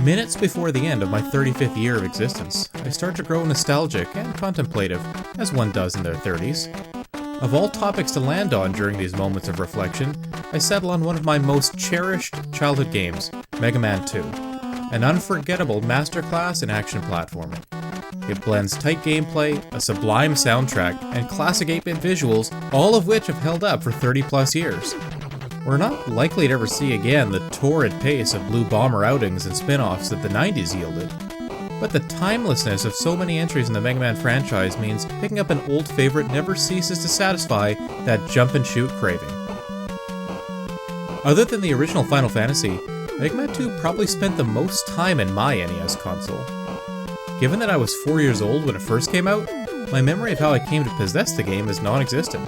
Minutes before the end of my 35th year of existence, I start to grow nostalgic and contemplative, as one does in their 30s. Of all topics to land on during these moments of reflection, I settle on one of my most cherished childhood games, Mega Man 2, an unforgettable masterclass in action platforming. It blends tight gameplay, a sublime soundtrack, and classic 8-bit visuals, all of which have held up for 30 plus years. We're not likely to ever see again the torrid pace of Blue Bomber outings and spin-offs that the 90s yielded. But the timelessness of so many entries in the Mega Man franchise means picking up an old favorite never ceases to satisfy that jump-and-shoot craving. Other than the original Final Fantasy, Mega Man 2 probably spent the most time in my NES console. Given that I was 4 years old when it first came out, my memory of how I came to possess the game is non-existent.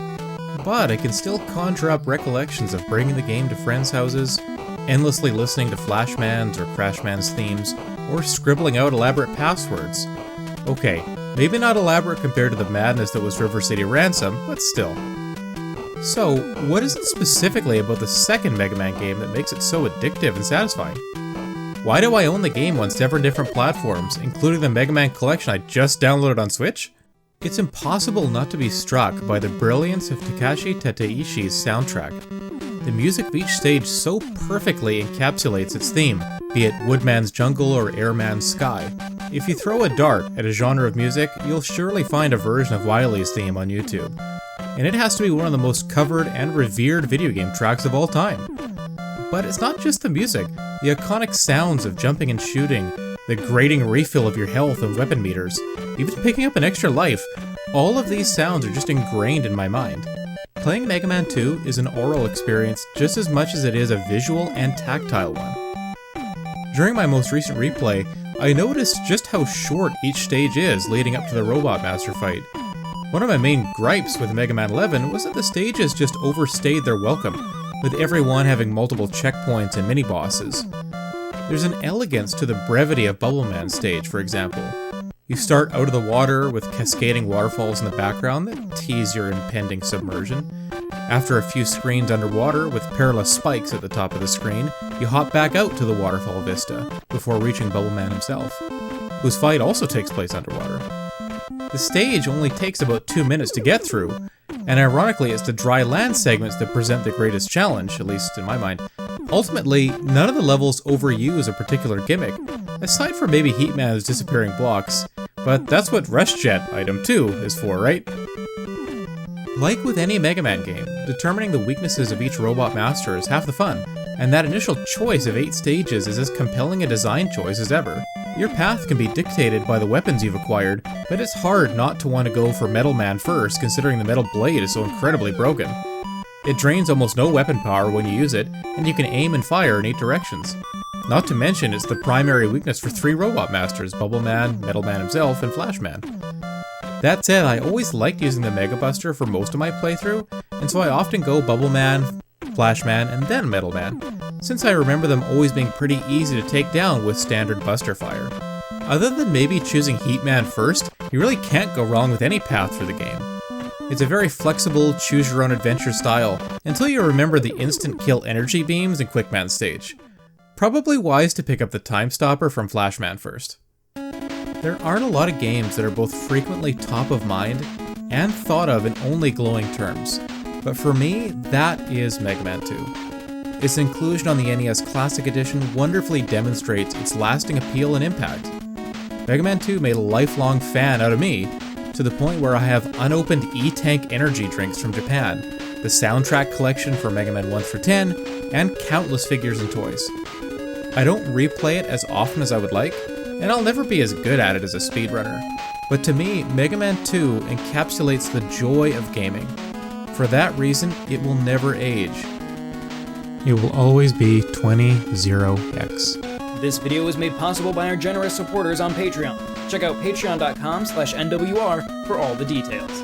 But I can still conjure up recollections of bringing the game to friends' houses, endlessly listening to Flashman's or Crashman's themes, or scribbling out elaborate passwords. Okay, maybe not elaborate compared to the madness that was River City Ransom, but still. So, what is it specifically about the second Mega Man game that makes it so addictive and satisfying? Why do I own the game on 7 different platforms, including the Mega Man collection I just downloaded on Switch? It's impossible not to be struck by the brilliance of Takashi Tateishi's soundtrack. The music of each stage so perfectly encapsulates its theme, be it Woodman's Jungle or Airman's Sky. If you throw a dart at a genre of music, you'll surely find a version of Wily's theme on YouTube. And it has to be one of the most covered and revered video game tracks of all time. But it's not just the music. The iconic sounds of jumping and shooting, the grating refill of your health and weapon meters, even picking up an extra life, all of these sounds are just ingrained in my mind. Playing Mega Man 2 is an aural experience just as much as it is a visual and tactile one. During my most recent replay, I noticed just how short each stage is leading up to the Robot Master fight. One of my main gripes with Mega Man 11 was that the stages just overstayed their welcome, with everyone having multiple checkpoints and mini-bosses. There's an elegance to the brevity of Bubble Man's stage, for example. You start out of the water with cascading waterfalls in the background that tease your impending submersion. After a few screens underwater with perilous spikes at the top of the screen, you hop back out to the waterfall vista, before reaching Bubble Man himself, whose fight also takes place underwater. The stage only takes about 2 minutes to get through, and ironically it's the dry land segments that present the greatest challenge, at least in my mind. Ultimately, none of the levels overuse a particular gimmick, aside from maybe Heatman's disappearing blocks, but that's what Rush Jet Item 2 is for, right? Like with any Mega Man game, determining the weaknesses of each Robot Master is half the fun, and that initial choice of 8 stages is as compelling a design choice as ever. Your path can be dictated by the weapons you've acquired, but it's hard not to want to go for Metal Man first considering the metal blade is so incredibly broken. It drains almost no weapon power when you use it, and you can aim and fire in 8 directions. Not to mention it's the primary weakness for 3 Robot Masters, Bubble Man, Metal Man himself, and Flashman. That said, I always liked using the Mega Buster for most of my playthrough, and so I often go Bubble Man, Flashman, and then Metal Man, since I remember them always being pretty easy to take down with standard Buster fire. Other than maybe choosing Heatman first, you really can't go wrong with any path through the game. It's a very flexible, choose-your-own-adventure style, until you remember the instant kill energy beams in Quickman stage. Probably wise to pick up the Time Stopper from Flashman first. There aren't a lot of games that are both frequently top of mind and thought of in only glowing terms, but for me, that is Mega Man 2. Its inclusion on the NES Classic Edition wonderfully demonstrates its lasting appeal and impact. Mega Man 2 made a lifelong fan out of me, to the point where I have unopened E-Tank energy drinks from Japan, the soundtrack collection for Mega Man 1 through 10, and countless figures and toys. I don't replay it as often as I would like, and I'll never be as good at it as a speedrunner, but to me, Mega Man 2 encapsulates the joy of gaming. For that reason, it will never age. It will always be 20-0X. This video was made possible by our generous supporters on Patreon. Check out patreon.com/NWR for all the details.